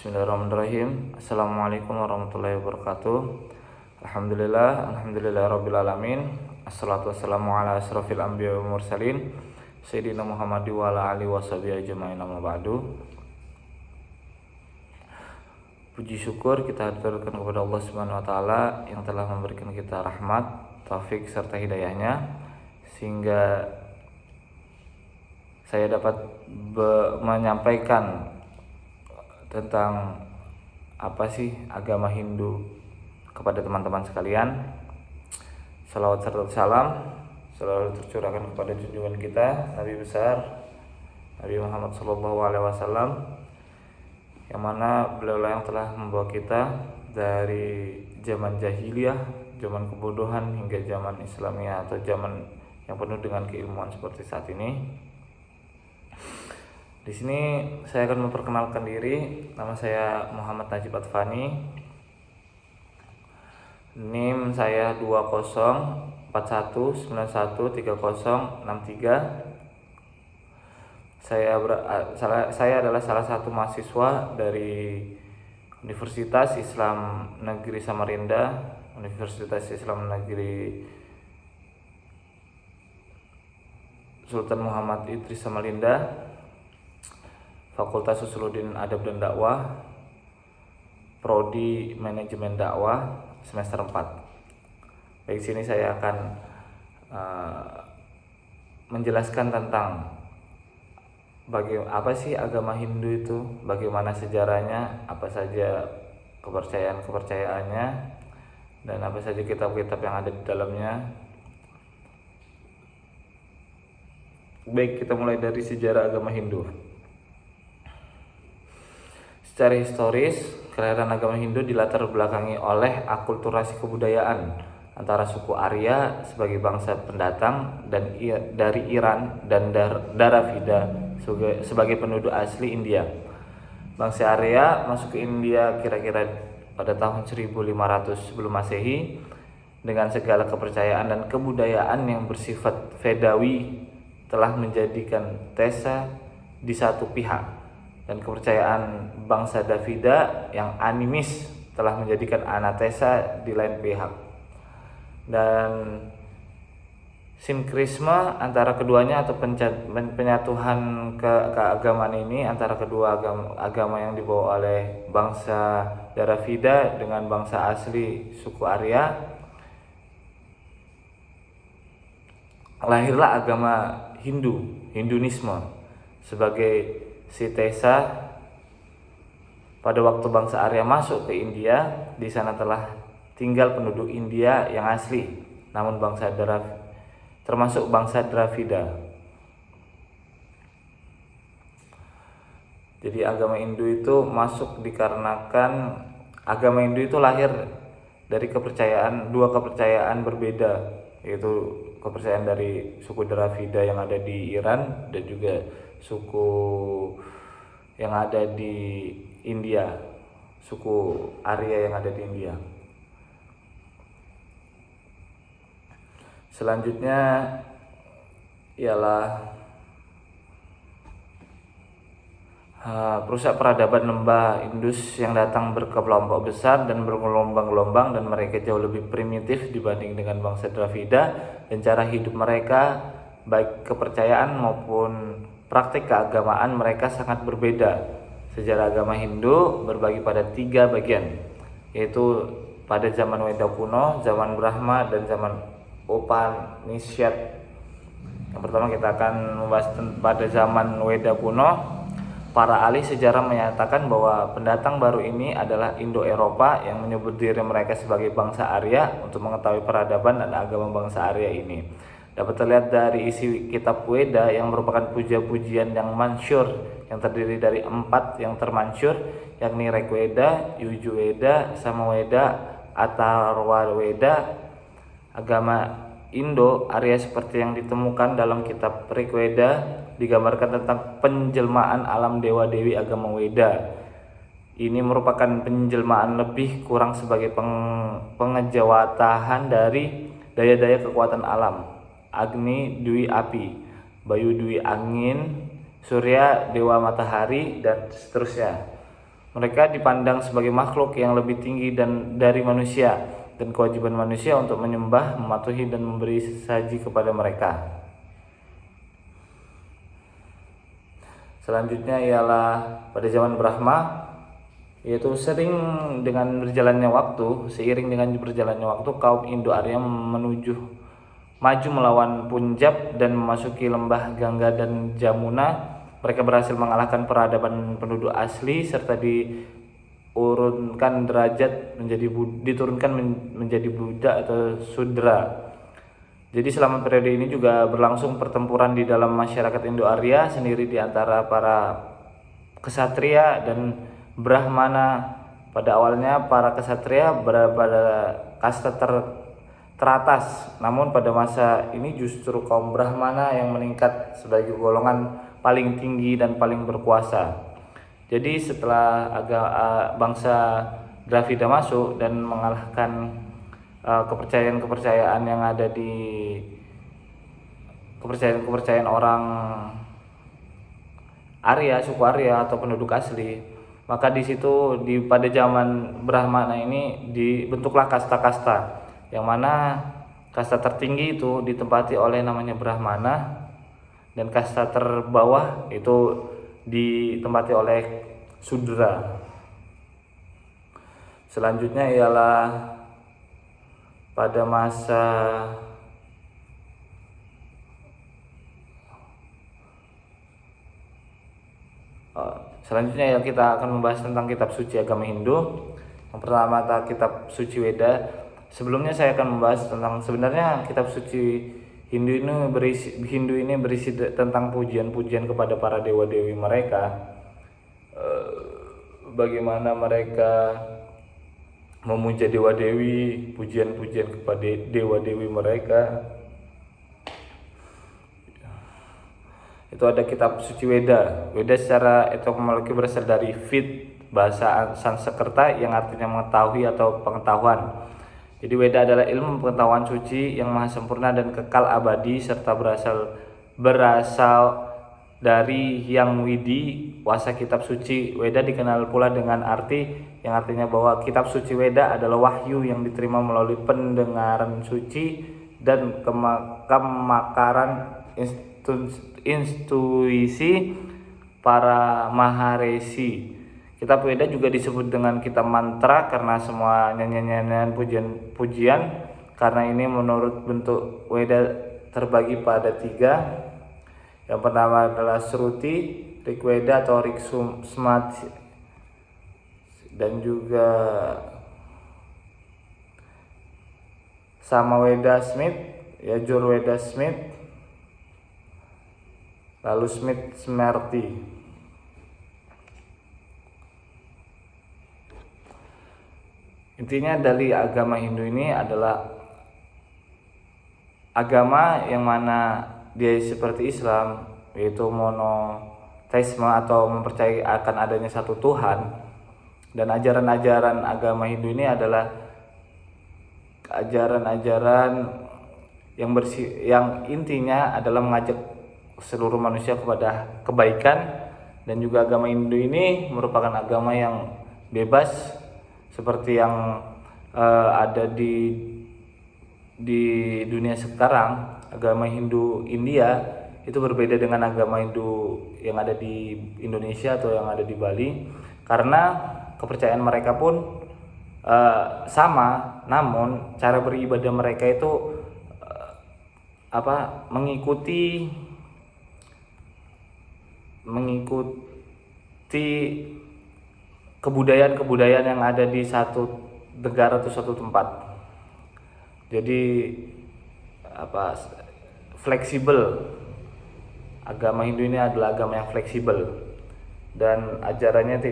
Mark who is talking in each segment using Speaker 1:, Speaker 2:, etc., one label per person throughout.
Speaker 1: Bismillahirrahmanirrahim. Assalamualaikum warahmatullahi wabarakatuh. Alhamdulillah rabbil alamin. Assalatu wassalamu ala asrofil anbiya wal mursalin Sayyidina Muhammad wa ala alihi washabihi ajma'in, amma ba'du. Puji syukur kita haturkan kepada Allah Subhanahu wa taala yang telah memberikan kita rahmat, taufik serta hidayahnya sehingga saya dapat menyampaikan tentang apa sih agama Hindu kepada teman-teman sekalian. Salawat serta salam selalu tercurahkan kepada junjungan kita Nabi besar Nabi Muhammad SAW, yang mana beliau yang telah membawa kita dari zaman jahiliyah, zaman kebodohan hingga zaman Islamiyah atau zaman yang penuh dengan keilmuan seperti saat ini. Di sini saya akan memperkenalkan diri. Nama saya Muhammad Najib Adfani. NIM saya 2041913063. Saya adalah salah satu mahasiswa dari Universitas Islam Negeri Samarinda, Universitas Islam Negeri Sultan Muhammad Idris Samarinda, Fakultas Usuluddin Adab dan Dakwah, Prodi Manajemen Dakwah, semester 4. Baik, sini saya akan menjelaskan tentang apa sih agama Hindu itu, bagaimana sejarahnya, apa saja kepercayaannya, dan apa saja kitab-kitab yang ada di dalamnya. Baik, kita mulai dari sejarah agama Hindu. Secara historis, kelahiran agama Hindu dilatar belakangi oleh akulturasi kebudayaan antara suku Arya sebagai bangsa pendatang dan dari Iran dan Dravidia sebagai penduduk asli India. Bangsa Arya masuk ke India kira-kira pada tahun 1500 sebelum Masehi dengan segala kepercayaan dan kebudayaan yang bersifat Vedawi telah menjadikan Tesa di satu pihak, dan kepercayaan bangsa Dravida yang animis telah menjadikan Anatesa di lain pihak. Dan sinkrisme antara keduanya atau penyatuan keagamaan ini antara kedua agama yang dibawa oleh bangsa Dravida dengan bangsa asli suku Arya, lahirlah agama Hinduisme sebagai Tesa. Pada waktu bangsa Arya masuk ke India, di sana telah tinggal penduduk India yang asli, namun termasuk bangsa Dravida. Jadi agama Hindu itu masuk dikarenakan agama Hindu itu lahir dari dua kepercayaan berbeda, yaitu kepercayaan dari suku Dravida yang ada di Iran dan juga suku yang ada di India, suku Arya yang ada di India. Selanjutnya ialah perusak peradaban lembah Indus yang datang berkelompok besar dan bergelombang-gelombang, dan mereka jauh lebih primitif dibanding dengan bangsa Dravida, dan cara hidup mereka baik kepercayaan maupun praktik keagamaan mereka sangat berbeda. Sejarah agama Hindu berbagi pada 3 bagian, yaitu pada zaman Weda kuno, zaman Brahma, dan zaman Upanishad. Yang pertama kita akan membahas pada zaman Weda kuno. Para ahli sejarah menyatakan bahwa pendatang baru ini adalah Indo-Eropa yang menyebut diri mereka sebagai bangsa Arya untuk mengetahui peradaban dan agama bangsa Arya ini. Dapat terlihat dari isi kitab Weda yang merupakan puja-pujian yang mansyur, yang terdiri dari 4 yang termansyur, yakni Rigveda, Yajurveda, Samaveda, Atharvaveda. Agama Indo-Arya seperti yang ditemukan dalam kitab Rigveda digambarkan tentang penjelmaan alam dewa-dewi agama Weda. Ini merupakan penjelmaan lebih kurang sebagai pengejawatahan dari daya-daya kekuatan alam. Agni Dwi api, Bayu Dwi angin, Surya dewa matahari, dan seterusnya. Mereka dipandang sebagai makhluk yang lebih tinggi dan dari manusia, dan kewajiban manusia untuk menyembah, mematuhi dan memberi sesaji kepada mereka. Selanjutnya ialah pada zaman Brahma, yaitu seiring dengan berjalannya waktu kaum Indo-Arya maju melawan Punjab dan memasuki lembah Gangga dan Jamuna. Mereka berhasil mengalahkan peradaban penduduk asli serta diturunkan menjadi budak atau sudra. Jadi selama periode ini juga berlangsung pertempuran di dalam masyarakat Indo-Arya sendiri di antara para kesatria dan Brahmana. Pada awalnya para kesatria berada pada kasta teratas, namun pada masa ini justru kaum Brahmana yang meningkat sebagai golongan paling tinggi dan paling berkuasa. Jadi setelah bangsa Dravida masuk dan mengalahkan kepercayaan-kepercayaan yang ada di kepercayaan orang Arya, suku Arya atau penduduk asli, maka di situ pada zaman Brahmana ini dibentuklah kasta-kasta, yang mana kasta tertinggi itu ditempati oleh namanya Brahmana, dan kasta terbawah itu ditempati oleh Sudra. Selanjutnya ialah pada masa selanjutnya kita akan membahas tentang kitab suci agama Hindu. Yang pertama kitab suci Weda. Sebelumnya saya akan membahas tentang sebenarnya kitab suci Hindu ini berisi tentang pujian-pujian kepada para dewa-dewi mereka. Bagaimana mereka memuja dewa-dewi, pujian-pujian kepada dewa-dewi mereka. Itu ada kitab suci Weda. Weda secara etimologi berasal dari Vid, bahasa Sanskerta yang artinya mengetahui atau pengetahuan. Jadi Weda adalah ilmu pengetahuan suci yang maha sempurna dan kekal abadi, serta berasal dari Yang Widi, wasa kitab suci Weda dikenal pula dengan arti yang artinya bahwa kitab suci Weda adalah wahyu yang diterima melalui pendengaran suci dan kemakaran intuisi para maharesi. Kitab Weda juga disebut dengan kitab mantra karena semua nyanyian pujian karena ini menurut bentuk Weda terbagi pada 3. Yang pertama adalah Shruti, Rigveda atau Smriti, dan juga Samaveda Smith, Yajurveda Smith, lalu Smriti. Intinya dari agama Hindu ini adalah agama yang mana dia seperti Islam, yaitu monoteisme atau mempercayai akan adanya satu Tuhan. Dan ajaran-ajaran agama Hindu ini adalah ajaran-ajaran yang intinya adalah mengajak seluruh manusia kepada kebaikan. Dan juga agama Hindu ini merupakan agama yang bebas seperti yang ada di dunia sekarang. Agama Hindu India itu berbeda dengan agama Hindu yang ada di Indonesia atau yang ada di Bali, karena kepercayaan mereka pun sama, namun cara beribadah mereka itu mengikuti kebudayaan yang ada di satu negara atau satu tempat. Jadi fleksibel. Agama Hindu ini adalah agama yang fleksibel dan ajarannya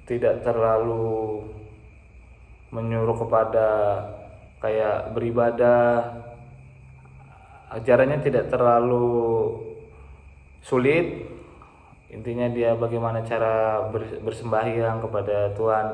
Speaker 1: tidak terlalu menyuruh kepada kayak beribadah. Ajarannya tidak terlalu sulit. Intinya dia bagaimana cara bersembahyang kepada Tuhan.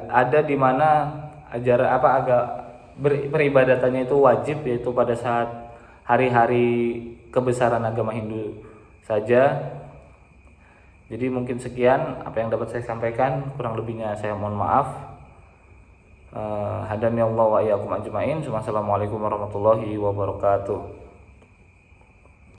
Speaker 1: Ada di mana peribadatannya itu wajib, yaitu pada saat hari-hari kebesaran agama Hindu saja. Jadi mungkin sekian apa yang dapat saya sampaikan, kurang lebihnya saya mohon maaf. Hadani Allah wa iyyakum ajmain. Wassalamualaikum warahmatullahi wabarakatuh.